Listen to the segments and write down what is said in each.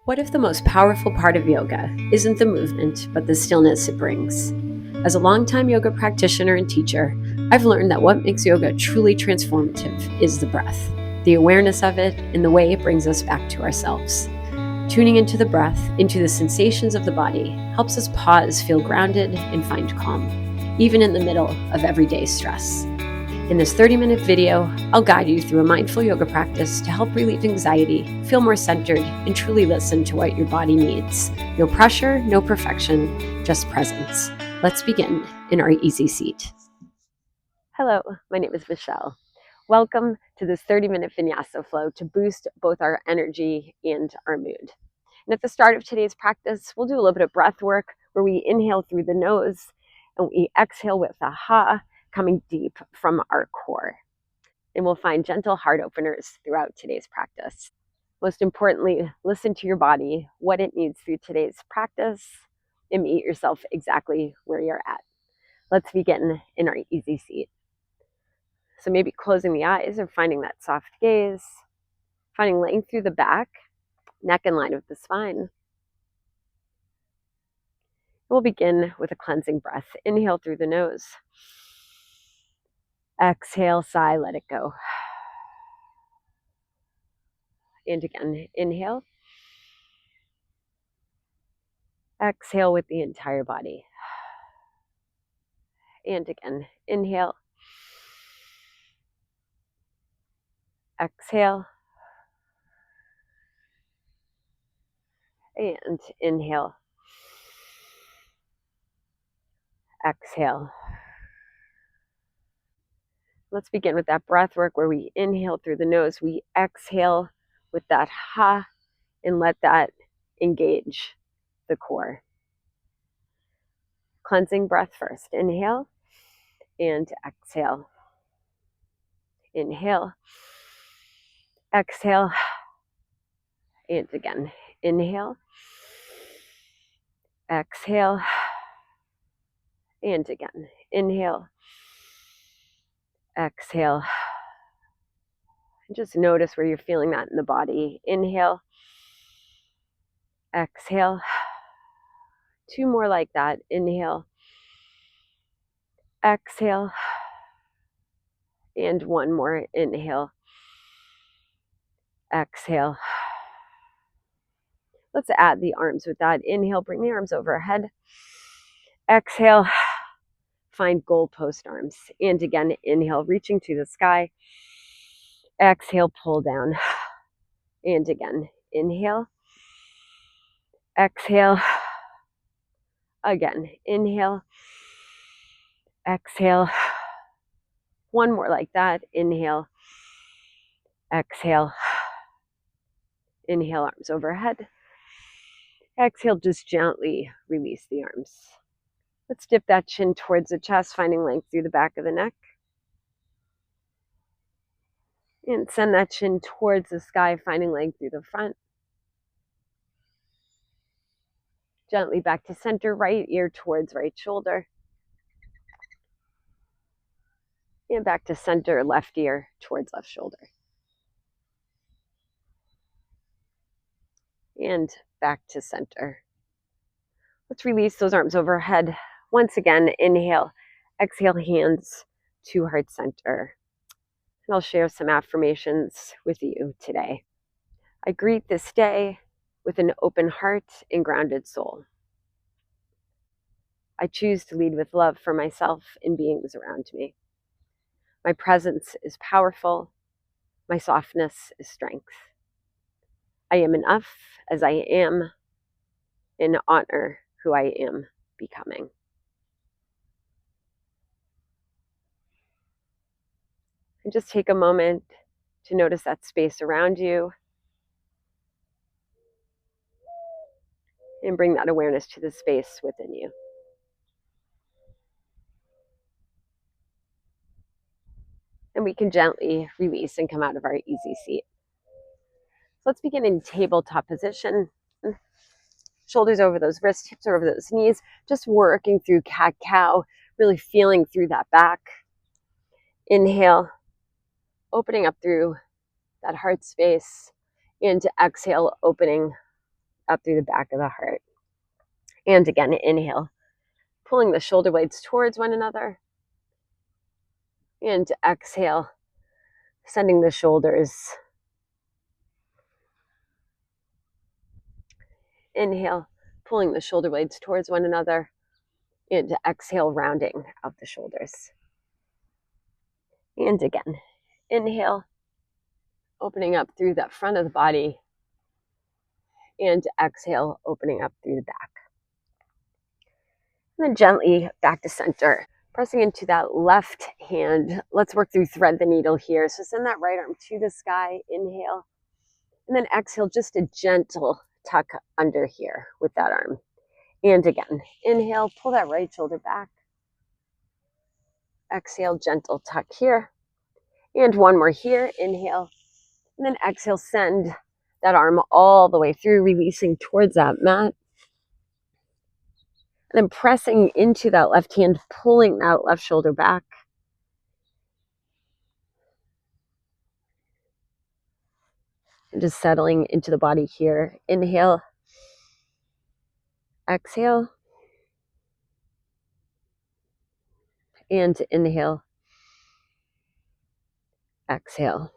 What if the most powerful part of yoga isn't the movement, but the stillness it brings? As a longtime yoga practitioner and teacher, I've learned that what makes yoga truly transformative is the breath, the awareness of it, and the way it brings us back to ourselves. Tuning into the breath, into the sensations of the body, helps us pause, feel grounded, and find calm, even in the middle of everyday stress. In this 30-minute video, I'll guide you through a mindful yoga practice to help relieve anxiety, feel more centered, and truly listen to what your body needs. No pressure, no perfection, just presence. Let's begin in our easy seat. Hello, my name is Michelle. Welcome to this 30-minute Vinyasa flow to boost both our energy and our mood. And at the start of today's practice, we'll do a little bit of breath work where we inhale through the nose and we exhale with a ha, coming deep from our core. And we'll find gentle heart openers throughout today's practice. Most importantly, listen to your body, what it needs through today's practice, and meet yourself exactly where you're at. Let's begin in our easy seat. So maybe closing the eyes or finding that soft gaze, finding length through the back, neck in line with the spine. We'll begin with a cleansing breath. Inhale through the nose. Exhale, sigh, let it go. And again, inhale. Exhale with the entire body. And again, inhale. Exhale. And inhale. Exhale. Let's begin with that breath work where we inhale through the nose. We exhale with that ha and let that engage the core. Cleansing breath first. Inhale and exhale. Inhale. Exhale. And again, inhale. Exhale. And again, inhale. Exhale. And just notice where you're feeling that in the body. Inhale. Exhale. Two more like that. Inhale. Exhale. And one more. Inhale. Exhale. Let's add the arms with that. Inhale, bring the arms overhead. Exhale, find goalpost arms. And again, inhale, reaching to the sky. Exhale, pull down. And again, inhale. Exhale. Again, inhale. Exhale. One more like that. Inhale. Exhale. Inhale, arms overhead. Exhale, just gently release the arms. Let's dip that chin towards the chest, finding length through the back of the neck. And send that chin towards the sky, finding length through the front. Gently back to center, right ear towards right shoulder. And back to center, left ear towards left shoulder. And back to center. Let's release those arms overhead. Once again, inhale, exhale, hands to heart center. And I'll share some affirmations with you today. I greet this day with an open heart and grounded soul. I choose to lead with love for myself and beings around me. My presence is powerful. My softness is strength. I am enough as I am, and honor who I am becoming. And just take a moment to notice that space around you and bring that awareness to the space within you. And we can gently release and come out of our easy seat. So let's begin in tabletop position. Shoulders over those wrists, hips over those knees, just working through cat-cow, really feeling through that back. Inhale, opening up through that heart space, and to exhale, opening up through the back of the heart. And again, inhale, pulling the shoulder blades towards one another. And exhale, sending the shoulders. Inhale, pulling the shoulder blades towards one another. And exhale, rounding out the shoulders. And again, inhale, opening up through the front of the body. And exhale, opening up through the back. And then gently back to center, pressing into that left hand. Let's work through thread the needle here. So send that right arm to the sky, inhale. And then exhale, just a gentle tuck under here with that arm. And again, inhale, pull that right shoulder back. Exhale, gentle tuck here. And one more here, inhale. And then exhale, send that arm all the way through, releasing towards that mat. And then pressing into that left hand, pulling that left shoulder back. And just settling into the body here. Inhale. Exhale. And inhale. Exhale.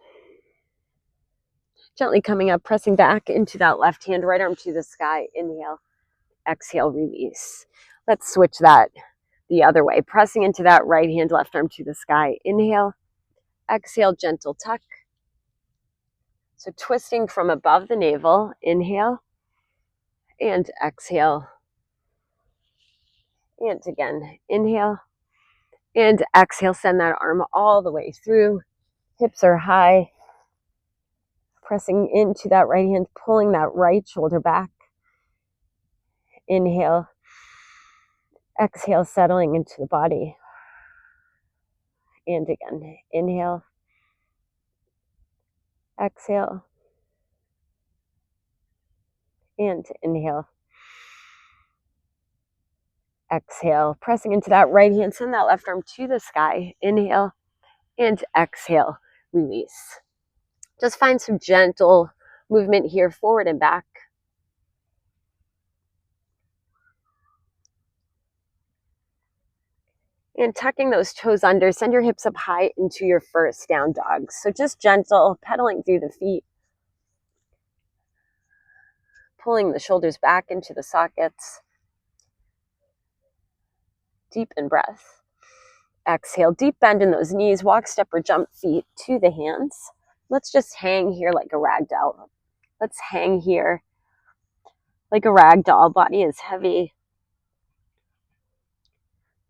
Gently coming up, pressing back into that left hand, right arm to the sky. Inhale. Exhale, release. Let's switch that the other way. Pressing into that right hand, left arm to the sky. Inhale. Exhale, gentle tuck. So twisting from above the navel. Inhale. And exhale. And again, inhale. And exhale, send that arm all the way through. Hips are high. Pressing into that right hand, pulling that right shoulder back. Inhale. Exhale, settling into the body. And again, inhale. Exhale. And inhale. Exhale. Pressing into that right hand, send that left arm to the sky. Inhale. And exhale. Release. Just find some gentle movement here, forward and back. And tucking those toes under, send your hips up high into your first down dog. So just gentle, pedaling through the feet. Pulling the shoulders back into the sockets. Deepen breath. Exhale, deep bend in those knees. Walk, step, or jump feet to the hands. Let's just hang here like a rag doll. Let's hang here like a rag doll. Body is heavy.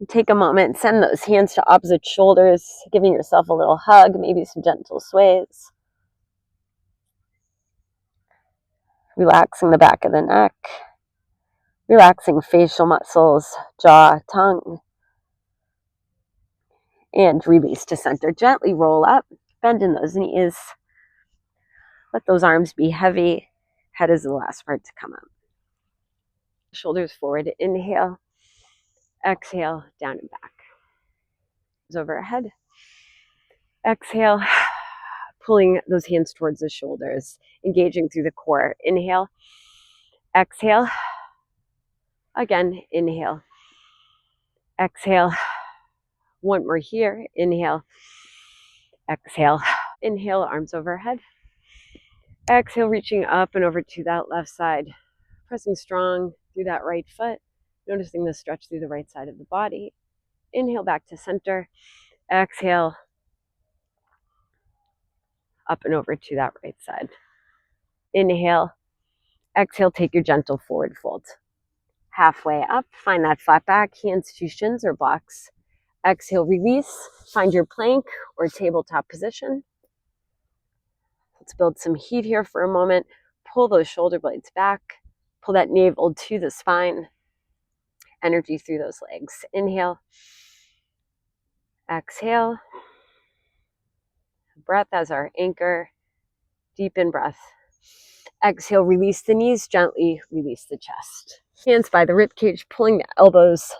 Take a moment, send those hands to opposite shoulders, giving yourself a little hug, maybe some gentle sways. Relaxing the back of the neck. Relaxing facial muscles, jaw, tongue. And release to center. Gently roll up, bend in those knees. Let those arms be heavy. Head is the last part to come up. Shoulders forward, inhale. Exhale, down and back. Overhead. Exhale, pulling those hands towards the shoulders, engaging through the core. Inhale. Exhale. Again, inhale. Exhale. One more here. Inhale. Exhale. Inhale, arms overhead. Exhale, reaching up and over to that left side. Pressing strong through that right foot. Noticing the stretch through the right side of the body. Inhale, back to center. Exhale. Up and over to that right side. Inhale. Exhale, take your gentle forward fold. Halfway up, find that flat back, hands to shins or blocks. Exhale, release. Find your plank or tabletop position. Let's build some heat here for a moment. Pull those shoulder blades back. Pull that navel to the spine. Energy through those legs. Inhale. Exhale. Breath as our anchor. Deepen breath. Exhale, release the knees, gently release the chest. Hands by the rib cage, pulling the elbows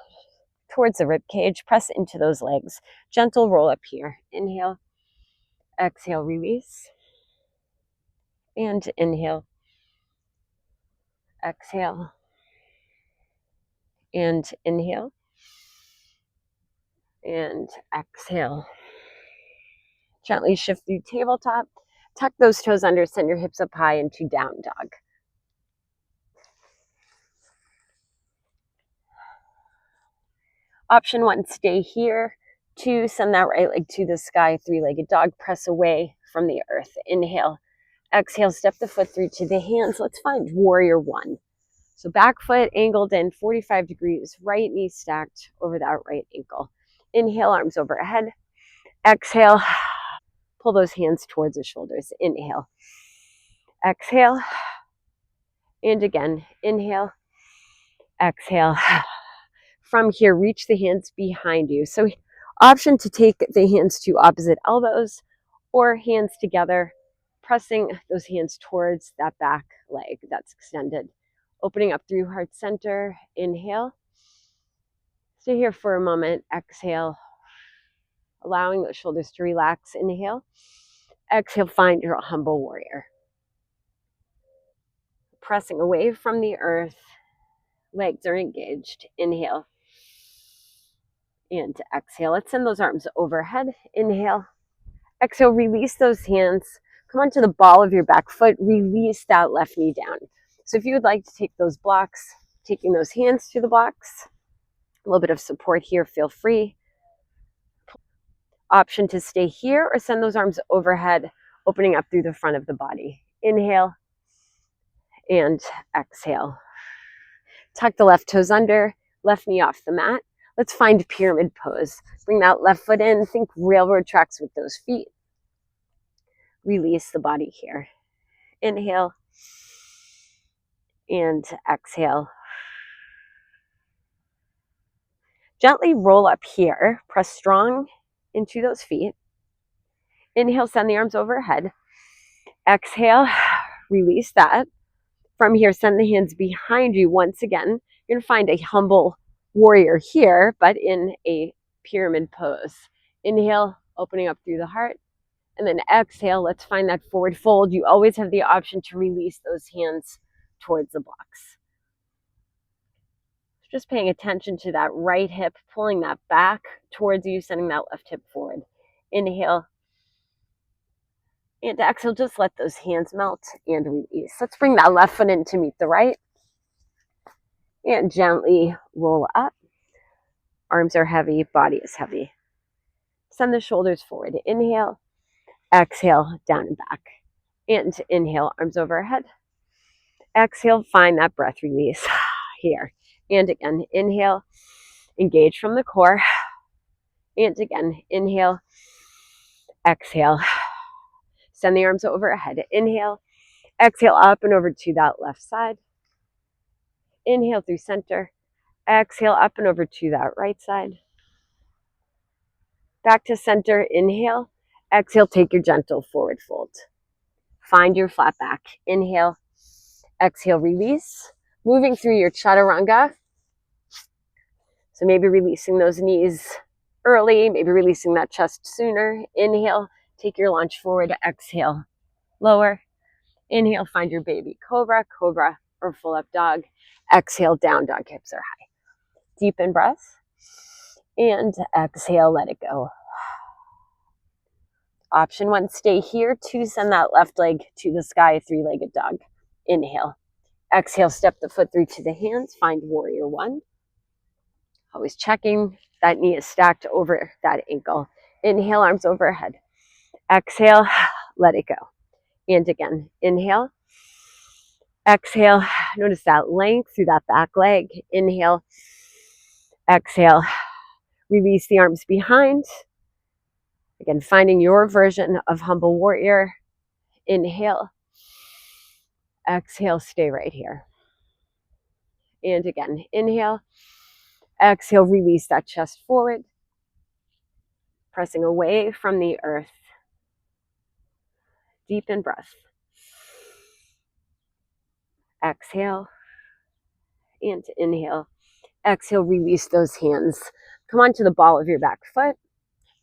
towards the rib cage. Press into those legs. Gentle roll up here. Inhale. Exhale, release. And inhale. exhale, and inhale, and exhale. Gently shift through tabletop. Tuck those toes under, send your hips up high into down dog. Option 1, stay here. 2, send that right leg to the sky. 3-legged dog, press away from the earth. Inhale. Exhale, step the foot through to the hands. Let's find warrior 1. So back foot angled in 45 degrees, right knee stacked over that right ankle. Inhale, arms overhead. Exhale, pull those hands towards the shoulders. Inhale. Exhale. And again, inhale. Exhale. From here, reach the hands behind you. So option to take the hands to opposite elbows or hands together, pressing those hands towards that back leg that's extended. Opening up through heart center. Inhale. Stay here for a moment. Exhale. Allowing those shoulders to relax. Inhale. Exhale, find your humble warrior. Pressing away from the earth. Legs are engaged. Inhale. And exhale. Let's send those arms overhead. Inhale. Exhale, release those hands. Come onto the ball of your back foot. Release that left knee down. So if you would like to take those blocks, taking those hands to the blocks, a little bit of support here, feel free. Option to stay here or send those arms overhead, opening up through the front of the body. Inhale and exhale. Tuck the left toes under, left knee off the mat. Let's find pyramid pose. Bring that left foot in. Think railroad tracks with those feet. Release the body here. Inhale and exhale. Gently roll up here. Press strong into those feet. Inhale, send the arms overhead. Exhale, release that. From here, send the hands behind you once again. You're going to find a humble warrior here, but in a pyramid pose. Inhale, opening up through the heart. And then exhale, let's find that forward fold. You always have the option to release those hands towards the blocks. Just paying attention to that right hip, pulling that back towards you, sending that left hip forward. Inhale. And exhale, just let those hands melt and release. Let's bring that left foot in to meet the right. And gently roll up. Arms are heavy, body is heavy. Send the shoulders forward. Inhale. Exhale, down and back. And inhale, arms overhead. Exhale, find that breath release here. And again, inhale, engage from the core. And again, inhale, exhale. Send the arms overhead. Inhale, exhale up and over to that left side. Inhale through center. Exhale up and over to that right side. Back to center. Inhale. Exhale, take your gentle forward fold. Find your flat back. Inhale. Exhale, release. Moving through your chaturanga. So maybe releasing those knees early, maybe releasing that chest sooner. Inhale, take your launch forward. Exhale, lower. Inhale, find your baby cobra, cobra, or full up dog. Exhale, down dog, hips are high. Deepen breath. And exhale, let it go. Option 1, stay here. 2, send that left leg to the sky, 3-legged dog. Inhale. Exhale, step the foot through to the hands. Find warrior 1. Always checking that knee is stacked over that ankle. Inhale, arms overhead. Exhale, let it go. And again, inhale. Exhale, notice that length through that back leg. Inhale. Exhale, release the arms behind. Again, finding your version of humble warrior. Inhale. Exhale, stay right here. And again, inhale. Exhale, release that chest forward. Pressing away from the earth. Deepen breath. Exhale. And inhale. Exhale, release those hands. Come onto the ball of your back foot.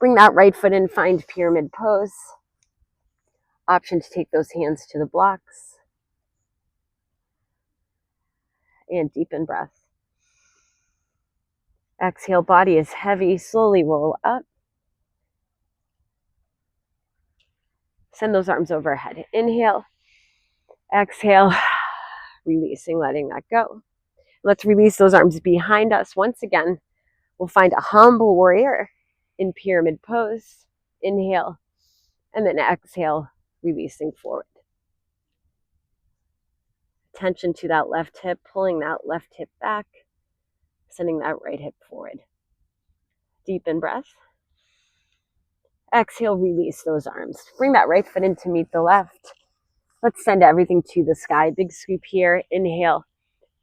Bring that right foot in, find pyramid pose. Option to take those hands to the blocks. And deepen breath. Exhale, body is heavy, slowly roll up. Send those arms overhead. Inhale, exhale, releasing, letting that go. Let's release those arms behind us. Once again, we'll find a humble warrior in pyramid pose. Inhale, and then exhale, releasing forward. Attention to that left hip, pulling that left hip back, sending that right hip forward. Deepen breath. Exhale, release those arms. Bring that right foot in to meet the left. Let's send everything to the sky. Big scoop here. Inhale,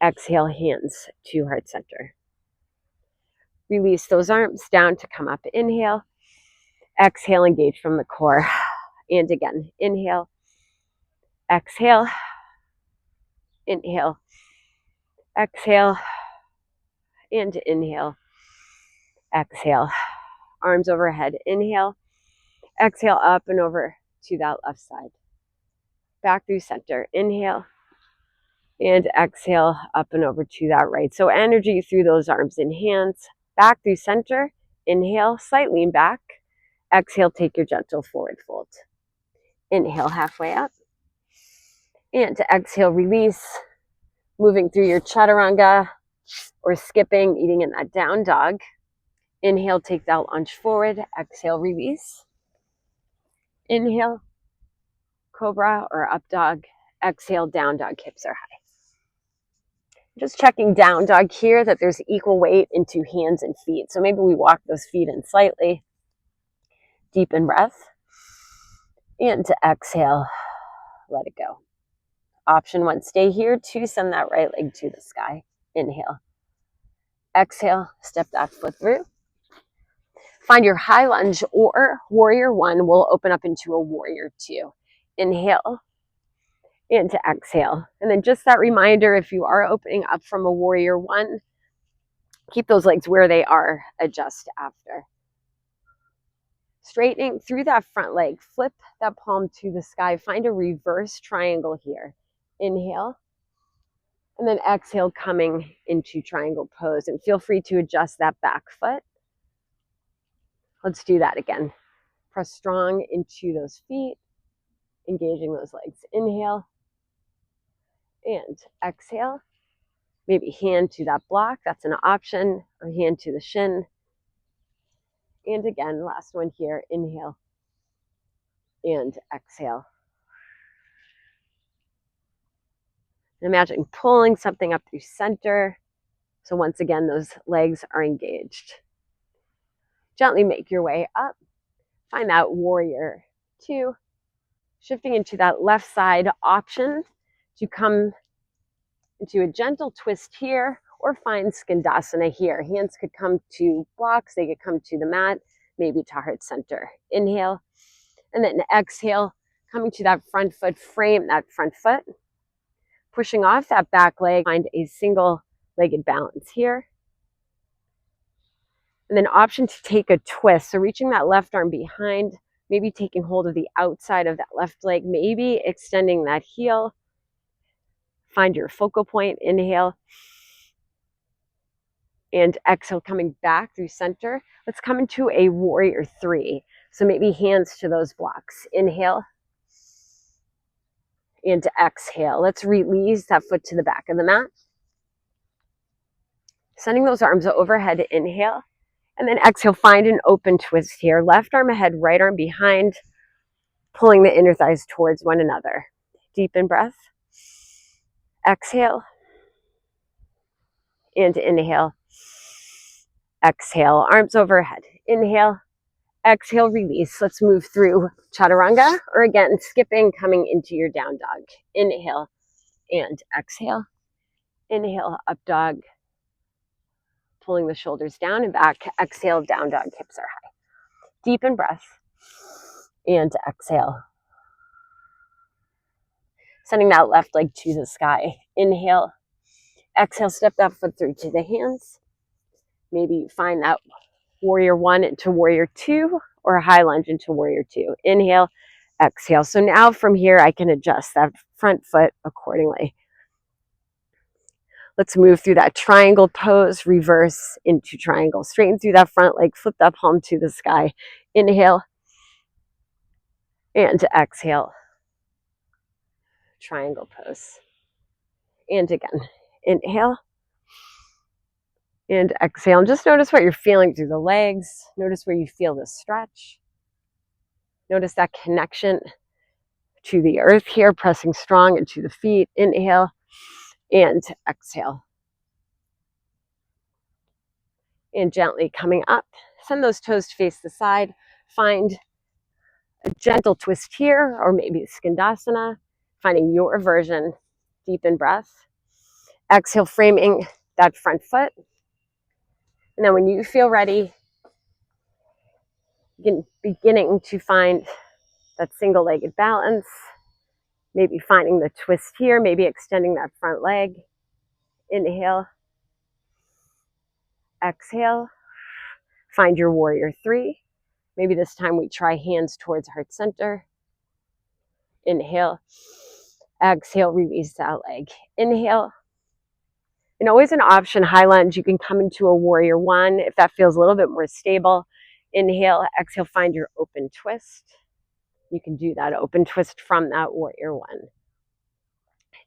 exhale, hands to heart center. Release those arms down to come up. Inhale, exhale, engage from the core. And again, inhale, exhale, inhale, exhale, and inhale, exhale. Arms overhead. Inhale, exhale, up and over to that left side. Back through center. Inhale, and exhale, up and over to that right. So energy through those arms and hands. Back through center. Inhale, slight lean back. Exhale, take your gentle forward fold. Inhale, halfway up. And to exhale, release. Moving through your chaturanga or skipping, eating in that down dog. Inhale, take that lunge forward. Exhale, release. Inhale, cobra or up dog. Exhale, down dog, hips are high. Just checking down dog here that there's equal weight into hands and feet. So maybe we walk those feet in slightly. Deepen breath. And to exhale, let it go. Option one, stay here. Two, send that right leg to the sky. Inhale. Exhale, step that foot through. Find your high lunge or warrior one will open up into a warrior two. Inhale and to exhale. And then just that reminder, if you are opening up from a warrior one, keep those legs where they are, adjust after. Straightening through that front leg, flip that palm to the sky, find a reverse triangle here. Inhale, and then exhale, coming into triangle pose. And feel free to adjust that back foot. Let's do that again. Press strong into those feet, engaging those legs. Inhale, and exhale. Maybe hand to that block, that's an option, or hand to the shin. And again, last one here, inhale and exhale. And imagine pulling something up through center. So once again, those legs are engaged. Gently make your way up. Find that warrior two. Shifting into that left side option to come into a gentle twist here or find skandasana here. Hands could come to blocks, they could come to the mat, maybe to heart center. Inhale, and then exhale, coming to that front foot, frame that front foot. Pushing off that back leg, find a single-legged balance here. And then option to take a twist. So reaching that left arm behind, maybe taking hold of the outside of that left leg, maybe extending that heel. Find your focal point, inhale. And exhale, coming back through center. Let's come into a warrior three. So maybe hands to those blocks. Inhale. And exhale. Let's release that foot to the back of the mat. Sending those arms overhead, inhale. And then exhale, find an open twist here. Left arm ahead, right arm behind. Pulling the inner thighs towards one another. Deepen breath. Exhale. And inhale. Exhale, arms overhead. Inhale. Exhale, release. Let's move through chaturanga, or again, skipping, coming into your down dog. Inhale and exhale. Inhale, up dog. Pulling the shoulders down and back. Exhale, down dog, hips are high. Deepen breath. And exhale. Sending that left leg to the sky. Inhale. Exhale, step that foot through to the hands. Maybe you find that warrior one into warrior two, or a high lunge into warrior two. Inhale, exhale. So now from here, I can adjust that front foot accordingly. Let's move through that triangle pose, reverse into triangle. Straighten through that front leg, flip that palm to the sky. Inhale and exhale. Triangle pose. And again, inhale and exhale. And just notice what you're feeling through the legs. Notice where you feel the stretch. Notice that connection to the earth here, pressing strong into the feet. Inhale and exhale. And gently coming up. Send those toes to face the side. Find a gentle twist here, or maybe skandasana. Finding your version. Deepen breath. Exhale, framing that front foot. And then when you feel ready, beginning to find that single-legged balance. Maybe finding the twist here, maybe extending that front leg. Inhale. Exhale. Find your warrior three. Maybe this time we try hands towards heart center. Inhale. Exhale, release that leg. Inhale. And always an option, high lunge, you can come into a warrior one if that feels a little bit more stable. Inhale, exhale, find your open twist. You can do that open twist from that warrior one.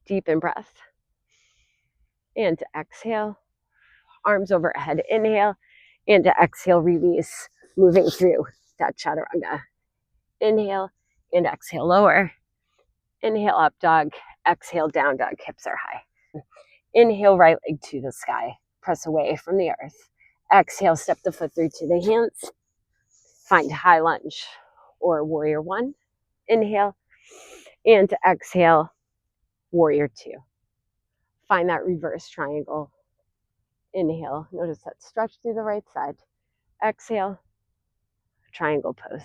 Deepen breath. And exhale. Arms overhead. Inhale. And to exhale, release. Moving through that chaturanga. Inhale and exhale, lower. Inhale, up dog. Exhale, down dog. Hips are high. Inhale, right leg to the sky. Press away from the earth. Exhale, step the foot through to the hands. Find high lunge or warrior one. Inhale. And to exhale, warrior two. Find that reverse triangle. Inhale. Notice that stretch through the right side. Exhale. Triangle pose.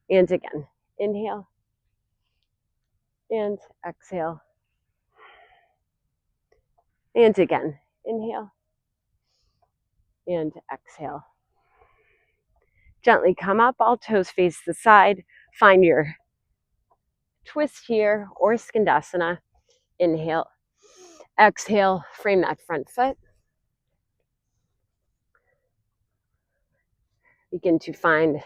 And again. Inhale. And exhale. And again. Inhale. And exhale. Gently come up. All toes face the side. Find your twist here or skandasana. Inhale. Exhale. Frame that front foot. Begin to find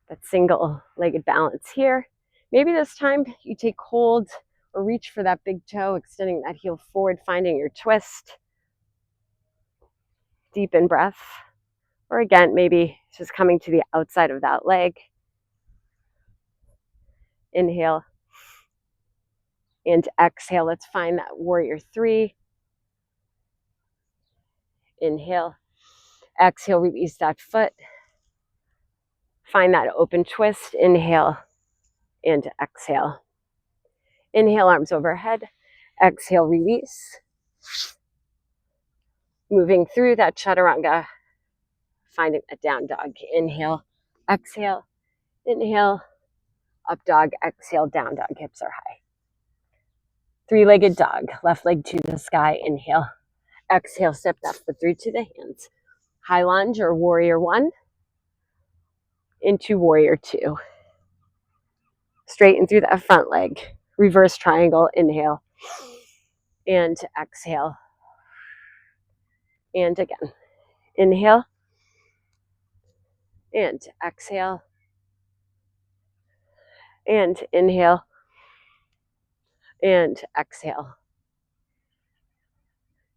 that single-legged balance here. Maybe this time you take hold or reach for that big toe, extending that heel forward, finding your twist. Deepen breath. Or again, maybe just coming to the outside of that leg. Inhale. And exhale. Let's find that warrior three. Inhale. Exhale, release that foot. Find that open twist. Inhale and exhale. Inhale, arms overhead. Exhale, release. Moving through that chaturanga. Finding a down dog. Inhale, exhale, inhale, up dog, exhale, down dog. Hips are high. Three-legged dog. Left leg to the sky. Inhale. Exhale, step that foot through to the hands. High lunge or warrior one into warrior two. Straighten through that front leg. Reverse triangle. Inhale. And exhale. And again. Inhale. And exhale. And inhale. And exhale.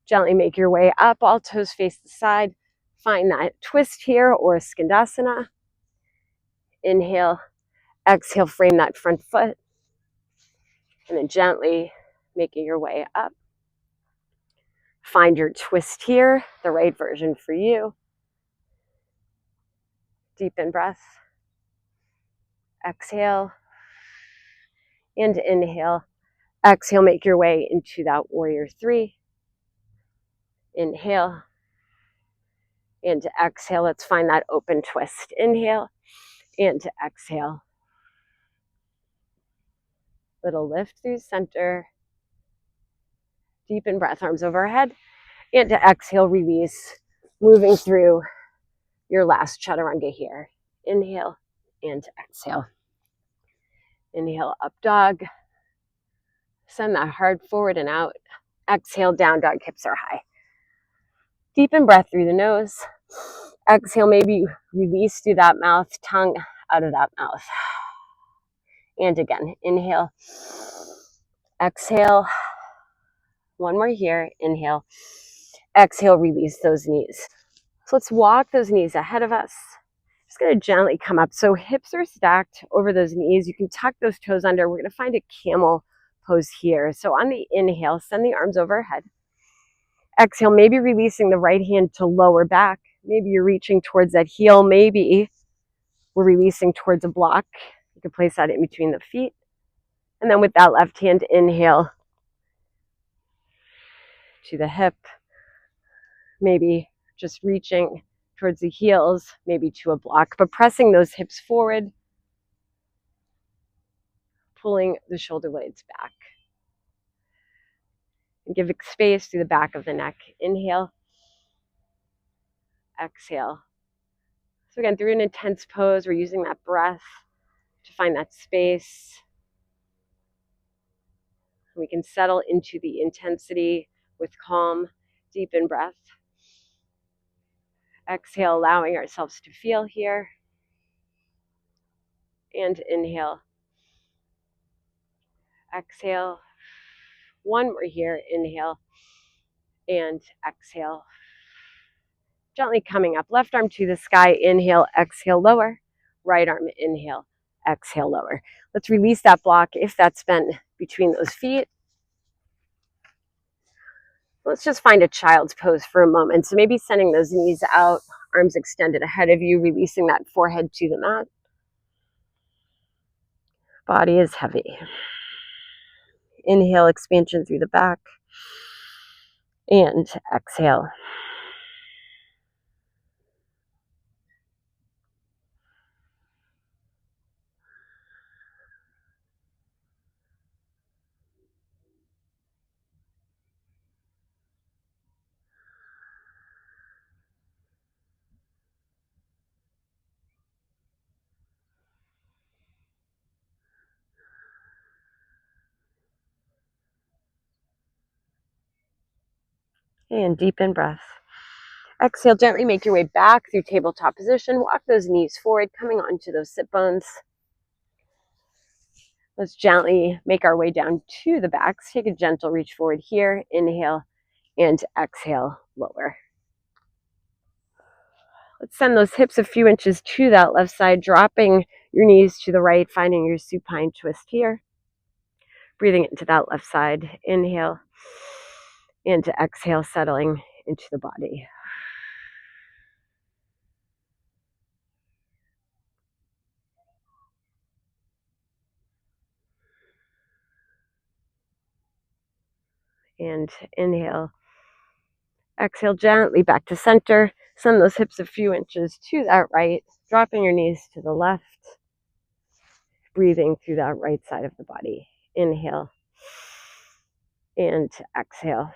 Gently make your way up. All toes face the side. Find that twist here or skandasana. Inhale. Exhale, frame that front foot. And then gently making your way up. Find your twist here, the right version for you. Deepen breath. Exhale. And inhale. Exhale, make your way into that warrior three. Inhale. And exhale, let's find that open twist. Inhale and exhale. Little lift through center. Deepen breath, arms overhead. And to exhale, release. Moving through your last chaturanga here. Inhale and exhale. Inhale, up dog. Send that heart forward and out. exhale, down dog, hips are high. Deepen breath through the nose. Exhale, maybe release through that mouth, tongue out of that mouth. And again, inhale, exhale. One more here, inhale, exhale, release those knees. So let's walk those knees ahead of us. Just gonna gently come up. So hips are stacked over those knees. You can tuck those toes under. We're gonna find a camel pose here. So on the inhale, send the arms overhead. Exhale, maybe releasing the right hand to lower back. Maybe you're reaching towards that heel. Maybe we're releasing towards a block. You can place that in between the feet. And then with that left hand, inhale to the hip. Maybe just reaching towards the heels, maybe to a block, but pressing those hips forward, pulling the shoulder blades back. And give space through the back of the neck. Inhale, exhale. So again, through an intense pose, we're using that breath to find that space. We can settle into the intensity with calm, deepen breath. Exhale, allowing ourselves to feel here. And inhale. Exhale. One more here. Inhale. And exhale. Gently coming up. Left arm to the sky. Inhale. Exhale. Lower. Right arm. Inhale. Exhale. Lower. Let's release that block if that's been between those feet. Let's just find a child's pose for a moment. So maybe sending those knees out, arms extended ahead of you, releasing that forehead to the mat. Body is heavy. Inhale, expansion through the back. And exhale. And deepen breath. Exhale, gently make your way back through tabletop position. Walk those knees forward, coming onto those sit bones. Let's gently make our way down to the backs. Take a gentle reach forward here. Inhale and exhale, lower. Let's send those hips a few inches to that left side, dropping your knees to the right, finding your supine twist here. Breathing into that left side. Inhale and exhale, settling into the body. And inhale. Exhale gently back to center. Send those hips a few inches to that right, dropping your knees to the left. Breathing through that right side of the body. Inhale and exhale.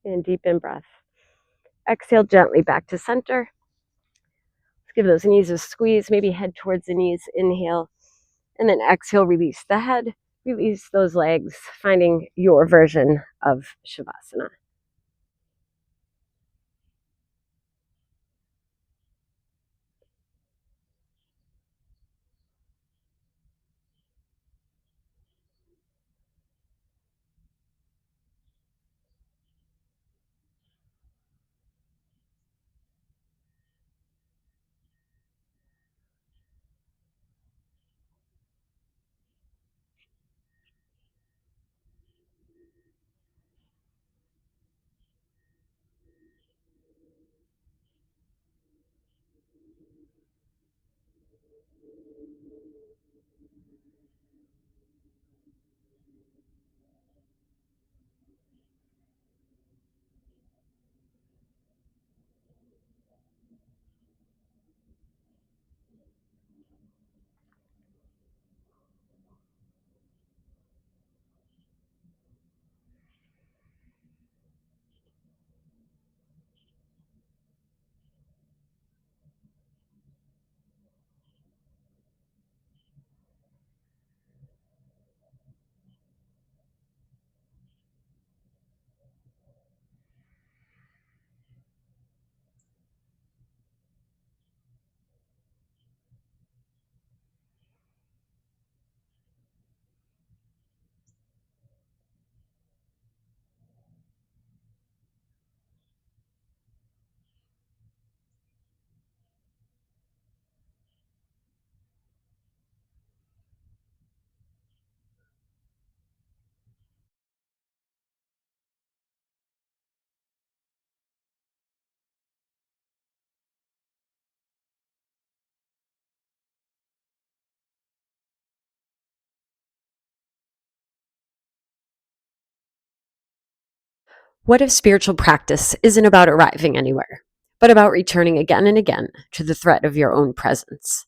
And deepen breath. Exhale gently back to center. Let's give those knees a squeeze, maybe head towards the knees. Inhale. And then exhale, release the head. Release those legs, finding your version of Shavasana. What if spiritual practice isn't about arriving anywhere, but about returning again and again to the threat of your own presence?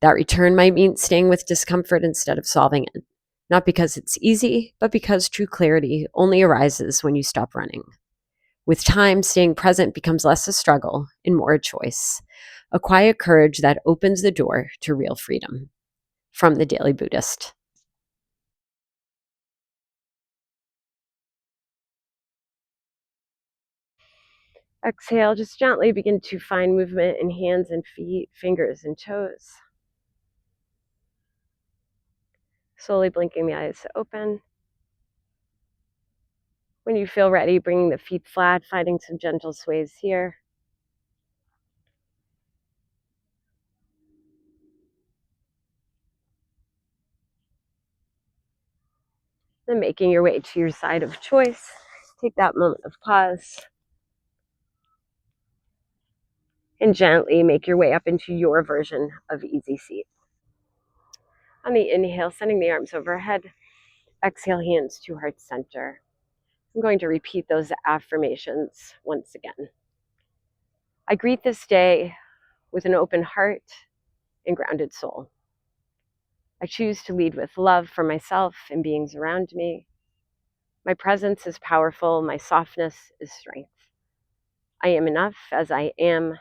That return might mean staying with discomfort instead of solving it, not because it's easy, but because true clarity only arises when you stop running. With time, staying present becomes less a struggle and more a choice, a quiet courage that opens the door to real freedom. From the Daily Buddhist. Exhale, just gently begin to find movement in hands and feet, fingers and toes. Slowly blinking the eyes open. When you feel ready, bringing the feet flat, finding some gentle sways here. Then making your way to your side of choice. Take that moment of pause. And gently make your way up into your version of easy seat. On the inhale, sending the arms overhead. Exhale, hands to heart center. I'm going to repeat those affirmations once again. I greet this day with an open heart and grounded soul. I choose to lead with love for myself and beings around me. My presence is powerful. My softness is strength. I am enough as I am,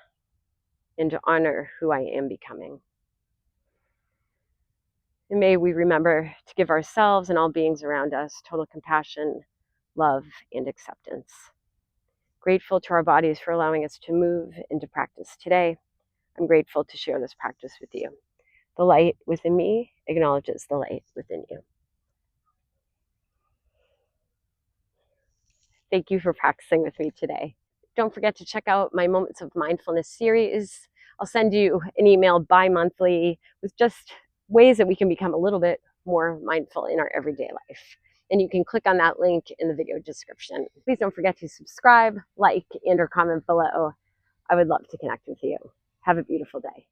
and to honor who I am becoming. And may we remember to give ourselves and all beings around us total compassion, love, and acceptance. Grateful to our bodies for allowing us to move into practice today. I'm grateful to share this practice with you. The light within me acknowledges the light within you. Thank you for practicing with me today. Don't forget to check out my Moments of Mindfulness series. I'll send you an email bi-monthly with just ways that we can become a little bit more mindful in our everyday life. And you can click on that link in the video description. Please don't forget to subscribe, like, and or comment below. I would love to connect with you. Have a beautiful day.